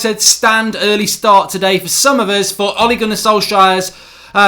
said, stand early start today for some of us for Ole Gunnar Solskjaer's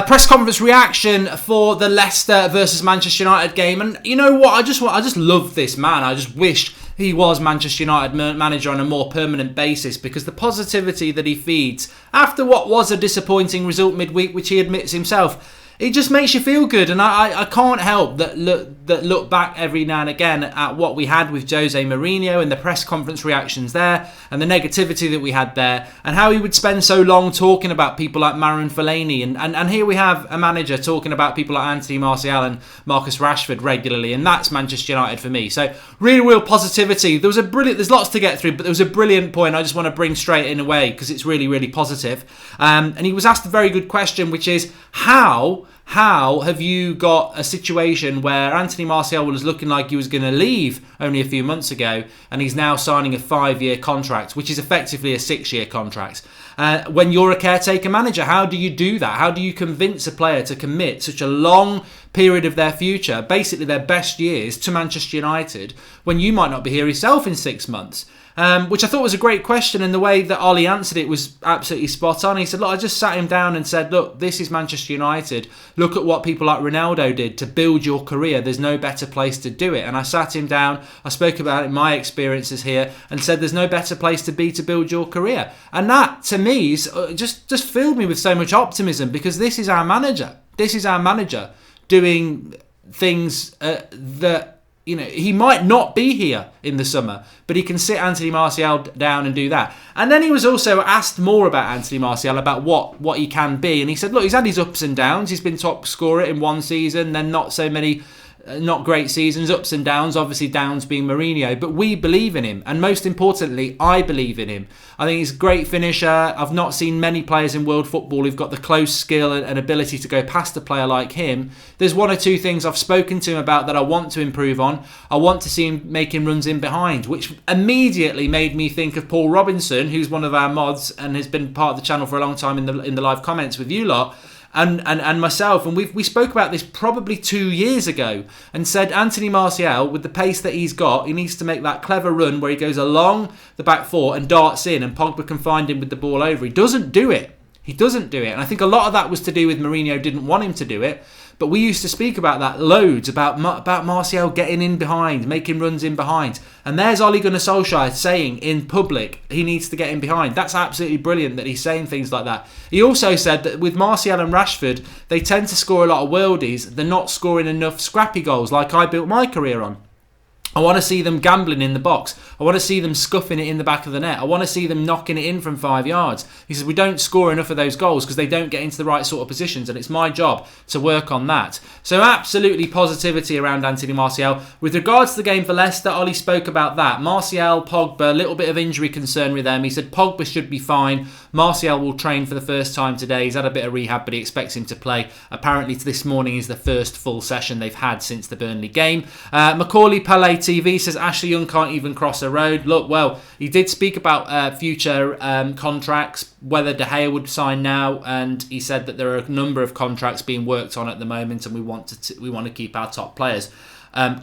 press conference reaction for the Leicester versus Manchester United game. And you know what? I just love this man. I just wish he was Manchester United manager on a more permanent basis, because the positivity that he feeds after what was a disappointing result midweek, which he admits himself, it just makes you feel good. And I can't help that look back every now and again at what we had with Jose Mourinho and the press conference reactions there and the negativity that we had there, and how he would spend so long talking about people like Marouane Fellaini, and here we have a manager talking about people like Anthony Martial and Marcus Rashford regularly, and that's Manchester United for me. So real positivity. There's lots to get through, but there was a brilliant point I just want to bring straight in away because it's really positive. And he was asked a very good question, which is how have you got a situation where Anthony Martial was looking like he was going to leave only a few months ago, and he's now signing a 5-year contract, which is effectively a 6-year contract? When you're a caretaker manager, how do you do that? How do you convince a player to commit such a long period of their future, basically their best years, to Manchester United when you might not be here yourself in 6 months? Which I thought was a great question, and the way that Ollie answered it was absolutely spot on. He said, look, I just sat him down and said, look, this is Manchester United. Look at what people like Ronaldo did to build your career. There's no better place to do it. And I sat him down, I spoke about it, my experiences here, and said there's no better place to be to build your career. And that, to me, is just filled me with so much optimism, because this is our manager. This is our manager doing things that, you know, he might not be here in the summer, but he can sit Anthony Martial down and do that. And then he was also asked more about Anthony Martial, about what he can be. And he said, look, he's had his ups and downs. He's been top scorer in one season, then not so many not great seasons, ups and downs, obviously downs being Mourinho, but we believe in him, and most importantly, I believe in him. I think he's a great finisher. I've not seen many players in world football who've got the close skill and ability to go past a player like him. There's one or two things I've spoken to him about that I want to improve on. I want to see him making runs in behind, which immediately made me think of Paul Robinson, who's one of our mods and has been part of the channel for a long time in the live comments with you lot. And myself, and we spoke about this probably 2 years ago, and said Anthony Martial, with the pace that he's got, he needs to make that clever run where he goes along the back four and darts in, and Pogba can find him with the ball over. He doesn't do it. And I think a lot of that was to do with Mourinho didn't want him to do it. But we used to speak about that loads, about Martial getting in behind, making runs in behind. And there's Ole Gunnar Solskjaer saying in public he needs to get in behind. That's absolutely brilliant that he's saying things like that. He also said that with Martial and Rashford, they tend to score a lot of worldies. They're not scoring enough scrappy goals like I built my career on. I want to see them gambling in the box. I want to see them scuffing it in the back of the net. I want to see them knocking it in from 5 yards. He says we don't score enough of those goals because they don't get into the right sort of positions, and it's my job to work on that. So absolutely positivity around Anthony Martial. With regards to the game for Leicester, Ollie spoke about that. Martial, Pogba, a little bit of injury concern with them. He said Pogba should be fine. Martial will train for the first time today. He's had a bit of rehab, but he expects him to play. Apparently this morning is the first full session they've had since the Burnley game. Macaulay Palais TV says Ashley Young can't even cross a road. Look, well, he did speak about future contracts, whether De Gea would sign now, and he said that there are a number of contracts being worked on at the moment, and we want to keep our top players.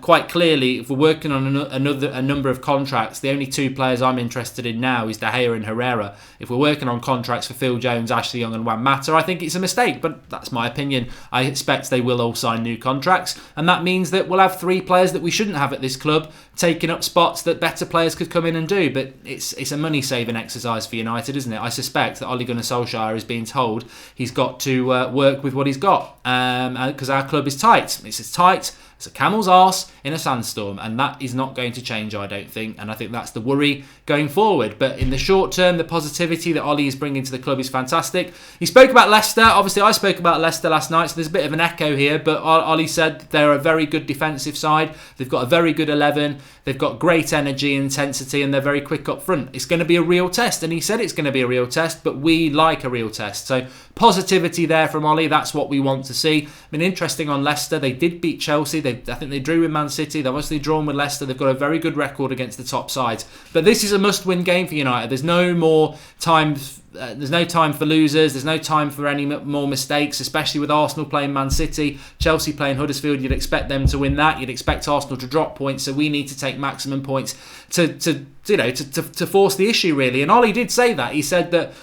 Quite clearly, if we're working on a number of contracts, the only two players I'm interested in now is De Gea and Herrera. If we're working on contracts for Phil Jones, Ashley Young and Juan Mata, I think it's a mistake, but that's my opinion. I expect they will all sign new contracts, and that means that we'll have three players that we shouldn't have at this club taking up spots that better players could come in and do. But it's a money-saving exercise for United, isn't it? I suspect that Ole Gunnar Solskjaer is being told he's got to work with what he's got, because our club is tight. It's as tight as a camel's arse in a sandstorm, and that is not going to change, I don't think, and I think that's the worry going forward. But in the short term, the positivity that Ollie is bringing to the club is fantastic. He spoke about Leicester. Obviously, I spoke about Leicester last night, so there's a bit of an echo here, but Ollie said they're a very good defensive side. They've got a very good 11. They've got great energy, intensity, and they're very quick up front. It's going to be a real test, and he said it's going to be a real test, but we like a real test. So positivity there from Ollie. That's what we want to see. I mean, interesting on Leicester. They did beat Chelsea. I think they drew with Man City. They've obviously drawn with Leicester. They've got a very good record against the top sides. But this is a must-win game for United. There's no more time There's no time for losers. There's no time for any more mistakes, especially with Arsenal playing Man City, Chelsea playing Huddersfield. You'd expect them to win that. You'd expect Arsenal to drop points. So we need to take maximum points to force the issue, really. And Ollie did say that. He said that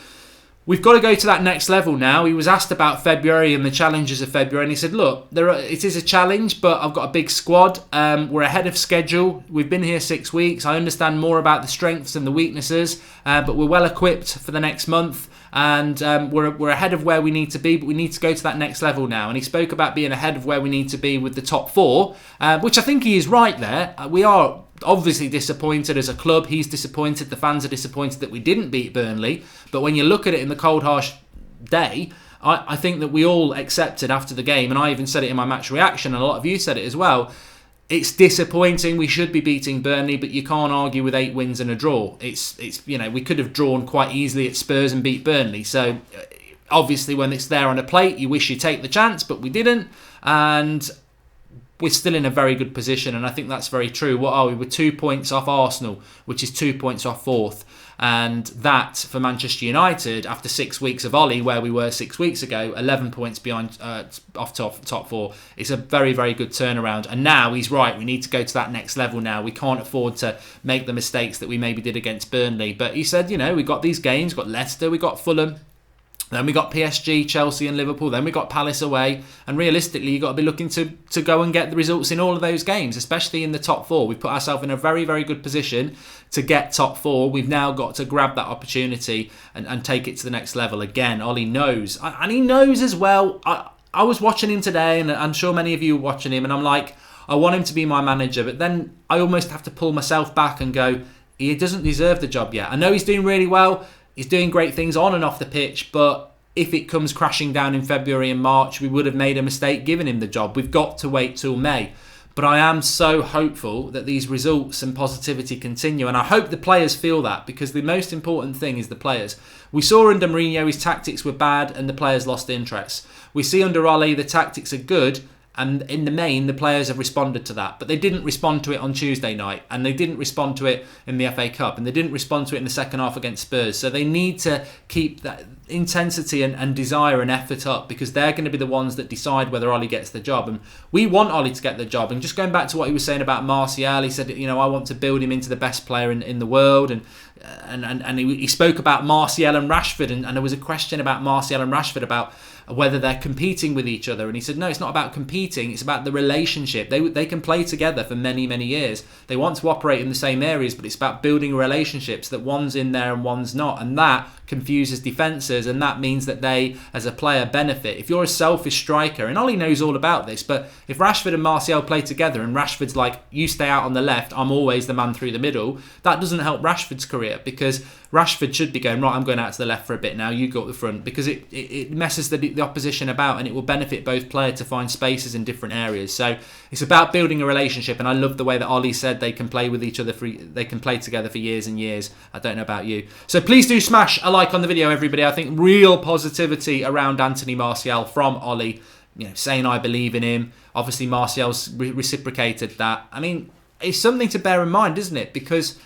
we've got to go to that next level now. He was asked about February and the challenges of February, and he said, look, it is a challenge, but I've got a big squad. We're ahead of schedule. We've been here 6 weeks. I understand more about the strengths and the weaknesses, but we're well equipped for the next month, and we're ahead of where we need to be, but we need to go to that next level now. And he spoke about being ahead of where we need to be with the top four, which I think he is right there. We are obviously disappointed as a club. He's disappointed. The fans are disappointed that we didn't beat Burnley. But when you look at it in the cold, harsh day, I think that we all accepted after the game, and I even said it in my match reaction, and a lot of you said it as well. It's disappointing. We should be beating Burnley, but you can't argue with 8 wins and a draw. It's we could have drawn quite easily at Spurs and beat Burnley. So obviously when it's there on a plate, you wish you take the chance, but we didn't. And we're still in a very good position, and I think that's very true. What are we? We're 2 points off Arsenal, which is 2 points off fourth. And that, for Manchester United, after 6 weeks of Ollie, where we were 6 weeks ago, 11 points behind off top four, it's a very, very good turnaround. And now he's right. We need to go to that next level now. We can't afford to make the mistakes that we maybe did against Burnley. But he said, we got these games, got Leicester, we got Fulham. Then we got PSG, Chelsea and Liverpool. Then we got Palace away. And realistically, you've got to be looking to go and get the results in all of those games, especially in the top four. We've put ourselves in a very, very good position to get top four. We've now got to grab that opportunity and take it to the next level. Again, Ollie knows. And he knows as well. I was watching him today, and I'm sure many of you were watching him, and I'm like, I want him to be my manager. But then I almost have to pull myself back and go, he doesn't deserve the job yet. I know he's doing really well. He's doing great things on and off the pitch, but if it comes crashing down in February and March, we would have made a mistake giving him the job. We've got to wait till May. But I am so hopeful that these results and positivity continue. And I hope the players feel that, because the most important thing is the players. We saw under Mourinho his tactics were bad and the players lost interest. We see under Ollie the tactics are good, and in the main, the players have responded to that. But they didn't respond to it on Tuesday night, and they didn't respond to it in the FA Cup, and they didn't respond to it in the second half against Spurs. So they need to keep that intensity and desire and effort up, because they're going to be the ones that decide whether Ollie gets the job. And we want Ollie to get the job. And just going back to what he was saying about Martial, he said, I want to build him into the best player in the world. And he spoke about Martial and Rashford, and there was a question about Martial and Rashford about whether they're competing with each other, and he said no, it's not about competing, it's about the relationship. They can play together for many, many years. They want to operate in the same areas, but it's about building relationships, that one's in there and one's not, and that confuses defences, and that means that they as a player benefit. If you're a selfish striker, and Ollie knows all about this, but if Rashford and Martial play together and Rashford's like, you stay out on the left, I'm always the man through the middle, that doesn't help Rashford's career, because Rashford should be going, right, I'm going out to the left for a bit now, you go up the front, because it messes the opposition about, and it will benefit both players to find spaces in different areas. So it's about building a relationship, and I love the way that Ollie said they can play with each other, they can play together for years and years. I don't know about you. So please do smash a like on the video, everybody. I think real positivity around Anthony Martial from Ollie, saying I believe in him. Obviously Martial's reciprocated that. I mean, it's something to bear in mind, isn't it? Because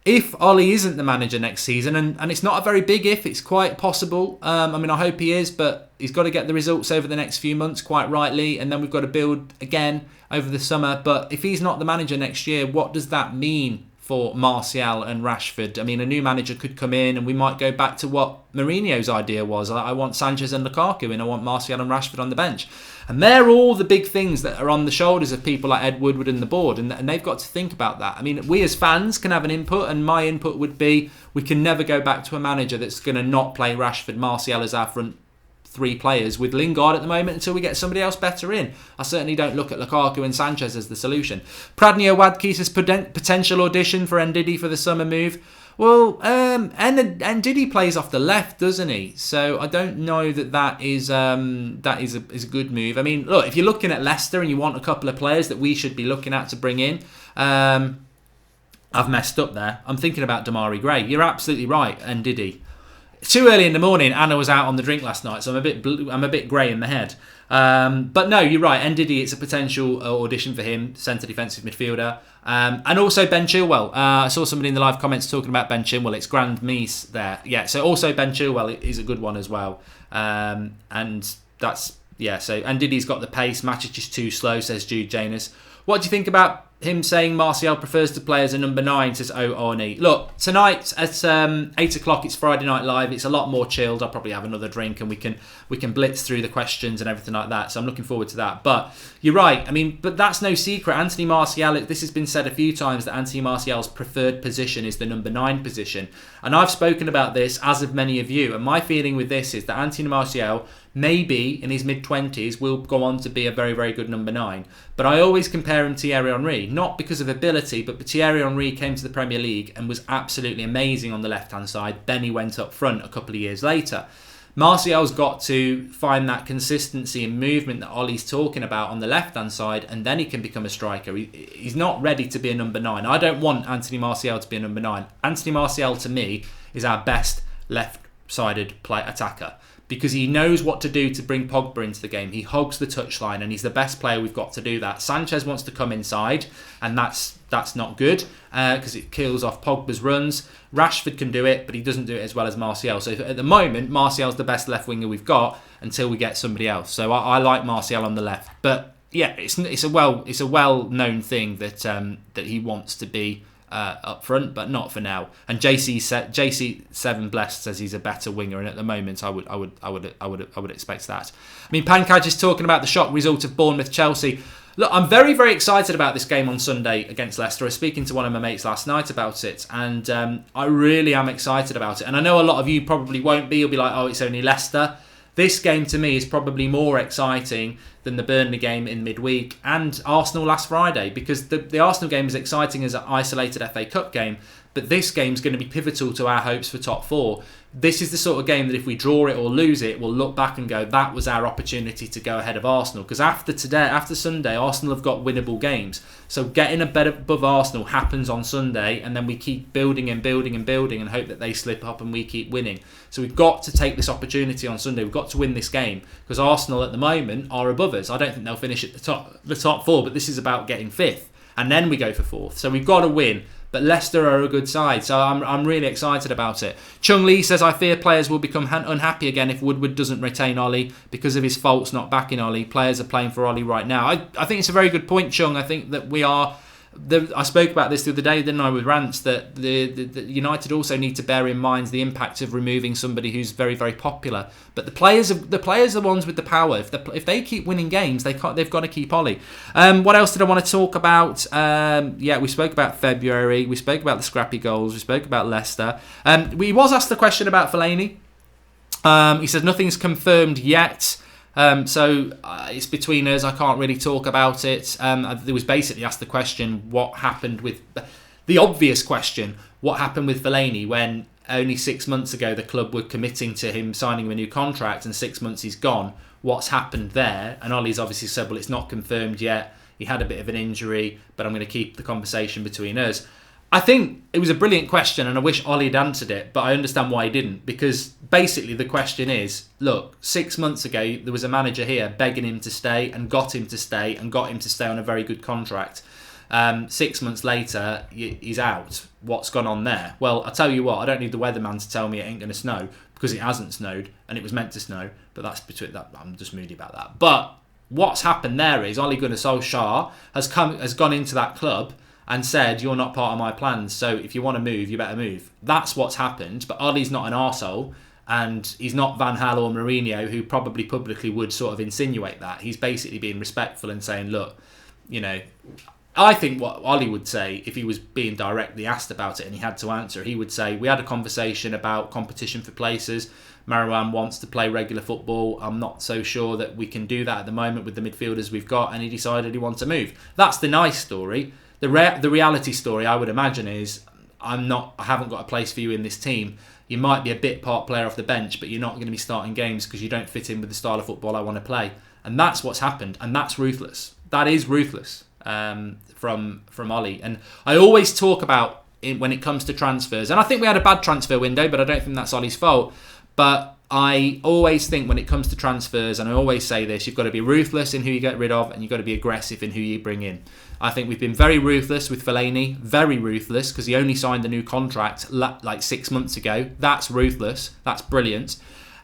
if Ollie isn't the manager next season, and it's not a very big if, it's quite possible. I hope he is, but he's got to get the results over the next few months, quite rightly, and then we've got to build again over the summer. But if he's not the manager next year, what does that mean for Martial and Rashford? I mean, a new manager could come in, and we might go back to what Mourinho's idea was. I want Sanchez and Lukaku, and I want Martial and Rashford on the bench. And they're all the big things that are on the shoulders of people like Ed Woodward and the board, and they've got to think about that. I mean, we as fans can have an input, and my input would be we can never go back to a manager that's going to not play Rashford, Martial as our front three players with Lingard at the moment until we get somebody else better in. I certainly don't look at Lukaku and Sanchez as the solution. Pradney Wadkis says potential audition for Ndidi for the summer move. Well, Ndidi plays off the left, doesn't he? So I don't know that is a good move. I mean, look, if you're looking at Leicester and you want a couple of players that we should be looking at to bring in, I've messed up there. I'm thinking about Damari Gray. You're absolutely right, Ndidi. too early in the morning. Anna was out on the drink last night, so I'm a bit grey in the head. But no, you're right. Ndidi, it's a potential audition for him, centre defensive midfielder. And also Ben Chilwell. I saw somebody in the live comments talking about Ben Chilwell. It's Grand Mies there. Yeah, so also Ben Chilwell is a good one as well. And that's, yeah, so Ndidi's got the pace. Match is just too slow, says Jude Janus. What do you think about him saying Martial prefers to play as a number 9, says Orny? Look, tonight at 8 o'clock, it's Friday Night Live. It's a lot more chilled. I'll probably have another drink and we can blitz through the questions and everything like that. So I'm looking forward to that. But you're right. I mean, but that's no secret. Anthony Martial, this has been said a few times, that Anthony Martial's preferred position is the number 9 position. And I've spoken about this, as have many of you. And my feeling with this is that Anthony Martial, maybe in his mid-20s, will go on to be a very, very good number 9. But I always compare him to Thierry Henry, not because of ability, but Thierry Henry came to the Premier League and was absolutely amazing on the left-hand side. Then he went up front a couple of years later. Martial's got to find that consistency and movement that Ollie's talking about on the left-hand side, and then he can become a striker. He's not ready to be a number 9. I don't want Anthony Martial to be a number 9. Anthony Martial, to me, is our best left-sided attacker, because he knows what to do to bring Pogba into the game. He hogs the touchline, and he's the best player we've got to do that. Sanchez wants to come inside, and that's not good because it kills off Pogba's runs. Rashford can do it, but he doesn't do it as well as Martial. So at the moment, Martial's the best left winger we've got until we get somebody else. So I like Martial on the left, but yeah, it's a well known thing that he wants to be up front, but not for now. And JC7 Blessed says he's a better winger, and at the moment I would expect that. I mean, Pankaj is talking about the shock result of Bournemouth Chelsea. Look, I'm very, very excited about this game on Sunday against Leicester. I was speaking to one of my mates last night about it, and I really am excited about it. And I know a lot of you probably won't be. You'll be like, oh, it's only Leicester. This game to me is probably more exciting than the Burnley game in midweek and Arsenal last Friday, because the Arsenal game is exciting as an isolated FA Cup game, but this game is going to be pivotal to our hopes for top 4. This is the sort of game that if we draw it or lose it, we'll look back and go, that was our opportunity to go ahead of Arsenal. Because after Sunday, Arsenal have got winnable games. So getting above Arsenal happens on Sunday, and then we keep building and building and building and hope that they slip up and we keep winning. So we've got to take this opportunity on Sunday. We've got to win this game, because Arsenal at the moment are above us. I don't think they'll finish at the top 4, but this is about getting 5th, and then we go for 4th. So we've got to win. But Leicester are a good side, so I'm really excited about it. Chung Lee says, I fear players will become unhappy again if Woodward doesn't retain Ollie because of his faults not backing Ollie. Players are playing for Ollie right now. I think it's a very good point, Chung. I think that we are... I spoke about this the other day, didn't I, with Rants, that the United also need to bear in mind the impact of removing somebody who's very, very popular. But the players are the ones with the power. If they keep winning games, they've got to keep Ollie. What else did I want to talk about? We spoke about February. We spoke about the scrappy goals. We spoke about Leicester. We was asked the question about Fellaini. He says nothing's confirmed yet. So it's between us. I can't really talk about it. There was basically asked the question, what happened with... The obvious question, what happened with Fellaini when only 6 months ago the club were committing to him signing a new contract, and 6 months he's gone. What's happened there? And Ollie's obviously said, well, it's not confirmed yet. He had a bit of an injury, but I'm going to keep the conversation between us. I think it was a brilliant question, and I wish Ollie had answered it, but I understand why he didn't, because basically the question is, look, 6 months ago there was a manager here begging him to stay and got him to stay on a very good contract. 6 months later, he's out. What's gone on there? Well, I'll tell you what, I don't need the weatherman to tell me it ain't going to snow, because it hasn't snowed, and it was meant to snow, but that's between that. I'm just moody about that. But what's happened there is Ole Gunnar Solskjaer has gone into that club and said, you're not part of my plans, so if you want to move, you better move. That's what's happened, but Ollie's not an arsehole, and he's not Van Gaal or Mourinho, who probably publicly would sort of insinuate that. He's basically being respectful and saying, look, I think what Ollie would say, if he was being directly asked about it and he had to answer, he would say, we had a conversation about competition for places. Marouane wants to play regular football. I'm not so sure that we can do that at the moment with the midfielders we've got, and he decided he wants to move. That's the nice story. The reality story, I would imagine, is I haven't got a place for you in this team. You might be a bit part player off the bench, but you're not going to be starting games because you don't fit in with the style of football I want to play. And that's what's happened, and that's ruthless. That is ruthless from Ollie. And I always talk about when it comes to transfers. And I think we had a bad transfer window, but I don't think that's Ollie's fault. But I always think when it comes to transfers, and I always say this, you've got to be ruthless in who you get rid of, and you've got to be aggressive in who you bring in. I think we've been very ruthless with Fellaini, very ruthless, because he only signed the new contract like 6 months ago. That's ruthless. That's brilliant.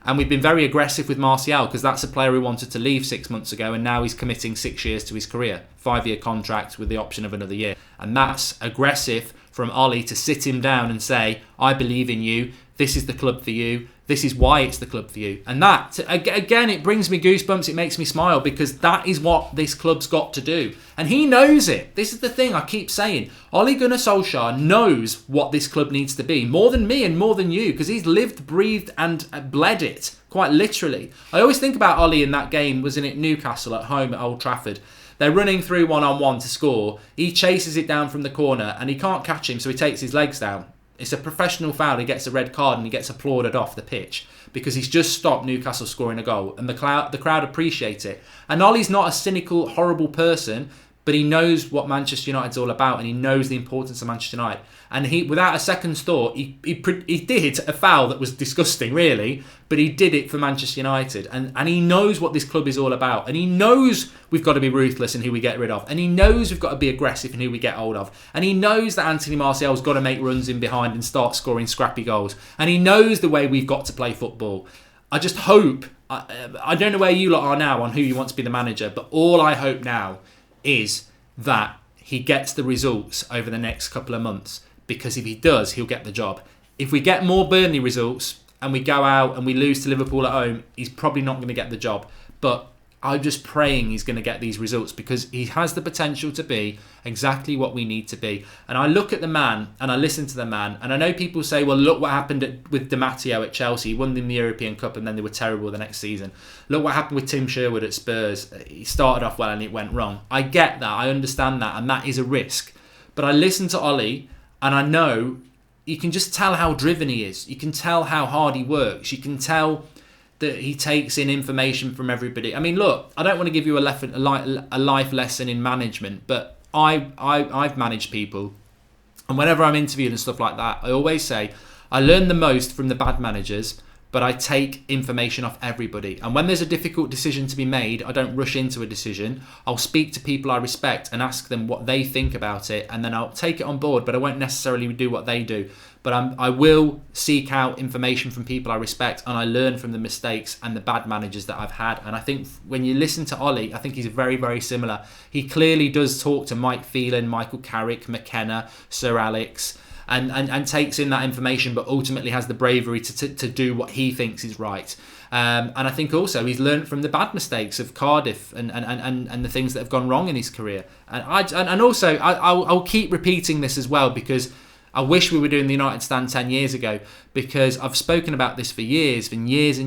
And we've been very aggressive with Martial, because that's a player who wanted to leave 6 months ago, and now he's committing 6 years to his career. 5-year contract with the option of another year. And that's aggressive from Ollie to sit him down and say, I believe in you. This is the club for you. This is why it's the club for you. And that, again, it brings me goosebumps. It makes me smile, because that is what this club's got to do. And he knows it. This is the thing I keep saying. Ole Gunnar Solskjaer knows what this club needs to be, more than me and more than you, because he's lived, breathed and bled it, quite literally. I always think about Ollie in that game, wasn't it, Newcastle at home at Old Trafford. They're running through one-on-one to score. He chases it down from the corner and he can't catch him, so he takes his legs down. It's a professional foul. He gets a red card and he gets applauded off the pitch because he's just stopped Newcastle scoring a goal, and the crowd appreciate it. And Ollie's not a cynical, horrible person, but he knows what Manchester United's all about, and he knows the importance of Manchester United. And he, without a second's thought, he did a foul that was disgusting, really, but he did it for Manchester United. And he knows what this club is all about. And he knows we've got to be ruthless in who we get rid of. And he knows we've got to be aggressive in who we get hold of. And he knows that Anthony Martial's got to make runs in behind and start scoring scrappy goals. And he knows the way we've got to play football. I just hope, I don't know where you lot are now on who you want to be the manager, but all I hope now is that he gets the results over the next couple of months. Because if he does, he'll get the job. If we get more Burnley results and we go out and we lose to Liverpool at home, he's probably not going to get the job. But I'm just praying he's going to get these results, because he has the potential to be exactly what we need to be. And I look at the man and I listen to the man, and I know people say, well, look what happened with Di Matteo at Chelsea. He won them the European Cup and then they were terrible the next season. Look what happened with Tim Sherwood at Spurs. He started off well and it went wrong. I get that. I understand that. And that is a risk. But I listen to Ollie, and I know you can just tell how driven he is. You can tell how hard he works. You can tell that he takes in information from everybody. I mean, look, I don't want to give you a life lesson in management, but I've managed people. And whenever I'm interviewed and stuff like that, I always say, I learn the most from the bad managers, but I take information off everybody. And when there's a difficult decision to be made, I don't rush into a decision. I'll speak to people I respect and ask them what they think about it, and then I'll take it on board, but I won't necessarily do what they do. But I will seek out information from people I respect, and I learn from the mistakes and the bad managers that I've had. And I think when you listen to Ollie, I think he's very, very similar. He clearly does talk to Mike Phelan, Michael Carrick, McKenna, Sir Alex, and takes in that information, but ultimately has the bravery to do what he thinks is right. And I think also he's learned from the bad mistakes of Cardiff and the things that have gone wrong in his career. And also I'll keep repeating this as well, because I wish we were doing the United Stand 10 years ago, because I've spoken about this for years and years,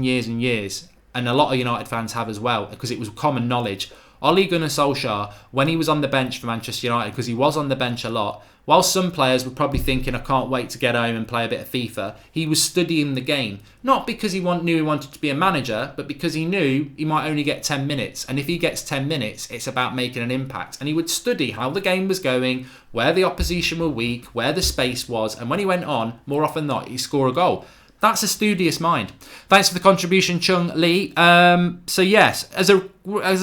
and a lot of United fans have as well, because it was common knowledge. Ole Gunnar Solskjaer, when he was on the bench for Manchester United, because he was on the bench a lot, while some players were probably thinking, I can't wait to get home and play a bit of FIFA, he was studying the game. Not because he knew he wanted to be a manager, but because he knew he might only get 10 minutes. And if he gets 10 minutes, it's about making an impact. And he would study how the game was going, where the opposition were weak, where the space was. And when he went on, more often than not, he'd score a goal. That's a studious mind. Thanks for the contribution, Chung Lee. So yes, as a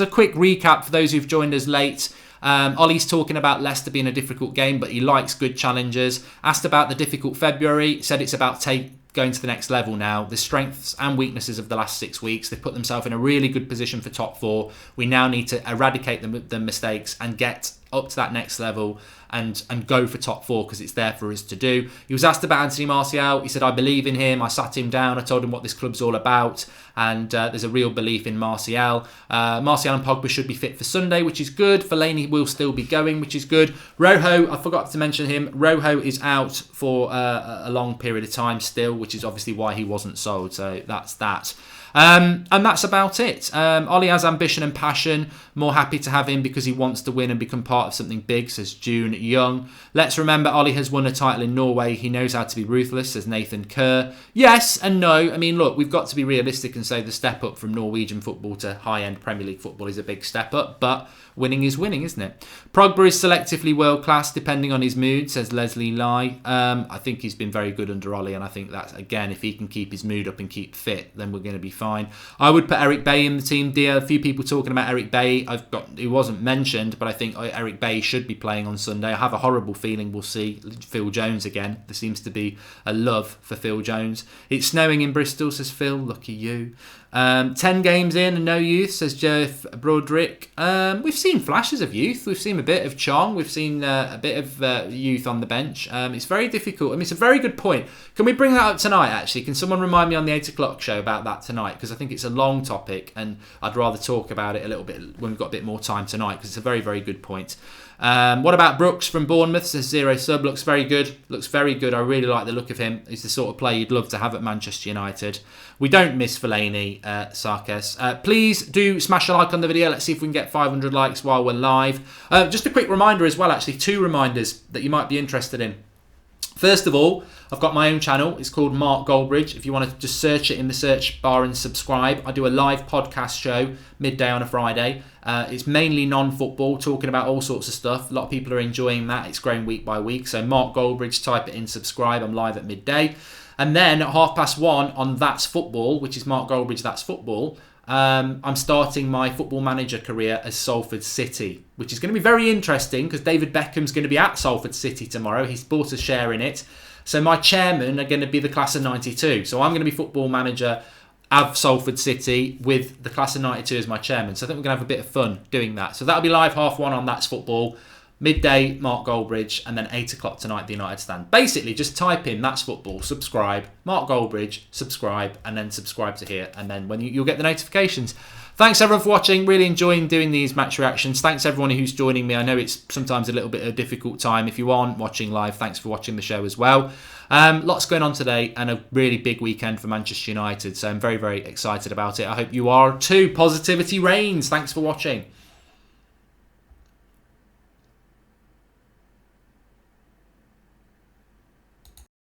quick recap for those who've joined us late, Ollie's talking about Leicester being a difficult game, but he likes good challenges. Asked about the difficult February, said it's about going to the next level now. The strengths and weaknesses of the last 6 weeks, they've put themselves in a really good position for top four. We now need to eradicate the mistakes and get up to that next level and go for top four, because it's there for us to do. He was asked about Anthony Martial. He said, I believe in him. I sat him down. I told him what this club's all about. And there's a real belief in Martial. Martial and Pogba should be fit for Sunday, which is good. Fellaini will still be going, which is good. Rojo, I forgot to mention him. Rojo is out for a long period of time still, which is obviously why he wasn't sold. So that's that. And that's about it. Ollie has ambition and passion. More happy to have him because he wants to win and become part part of something big, says June Young. Let's remember Ollie has won a title in Norway. He knows how to be ruthless, says Nathan Kerr. Yes and no. I mean, look, we've got to be realistic and say the step up from Norwegian football to high-end Premier League football is a big step up, but winning is winning, isn't it? Pogba is selectively world-class, depending on his mood, says Leslie Lai. I think he's been very good under Ollie, and I think that, again, if he can keep his mood up and keep fit, then we're going to be fine. I would put Eric Bailly in the team, dear. A few people talking about Eric Bailly. He wasn't mentioned, but I think Eric Bailly should be playing on Sunday. I have a horrible feeling we'll see Phil Jones again. There seems to be a love for Phil Jones. It's snowing in Bristol, says Phil. Lucky you. 10 games in and no youth, says Jeff Broderick. We've seen flashes of youth. We've seen a bit of Chong. We've seen a bit of youth on the bench. It's very difficult. I mean, it's a very good point. Can we bring that up tonight, actually? Can someone remind me on the 8 o'clock show about that tonight? Because I think it's a long topic and I'd rather talk about it a little bit when we've got a bit more time tonight, because it's a very, very good point. What about Brooks from Bournemouth, says Zero Sub. Looks very good. Looks very good. I really like the look of him. He's the sort of player you'd love to have at Manchester United. We don't miss Fellaini, Sarkis. Please do smash a like on the video. Let's see if we can get 500 likes while we're live. Just a quick reminder as well, actually, 2 reminders that you might be interested in. First of all, I've got my own channel. It's called Mark Goldbridge. If you want to just search it in the search bar and subscribe. I do a live podcast show midday on a Friday. It's mainly non-football, talking about all sorts of stuff. A lot of people are enjoying that. It's growing week by week. So Mark Goldbridge, type it in, subscribe. I'm live at midday. And then at 1:30 on That's Football, which is Mark Goldbridge, That's Football, I'm starting my football manager career as Salford City, which is going to be very interesting because David Beckham's going to be at Salford City tomorrow. He's bought a share in it. So my chairmen are going to be the class of 92. So I'm going to be football manager of Salford City with the class of 92 as my chairman. So I think we're going to have a bit of fun doing that. So that'll be live 1:30 on That's Football. Midday, Mark Goldbridge, and then 8 o'clock tonight, the United Stand. Basically, just type in That's Football, subscribe, Mark Goldbridge, subscribe, and then subscribe to here, and then when you'll get the notifications. Thanks everyone for watching. Really enjoying doing these match reactions. Thanks everyone who's joining me. I know it's sometimes a little bit of a difficult time. If you aren't watching live, thanks for watching the show as well. Lots going on today and a really big weekend for Manchester United. So I'm very, very excited about it. I hope you are too. Positivity reigns. Thanks for watching.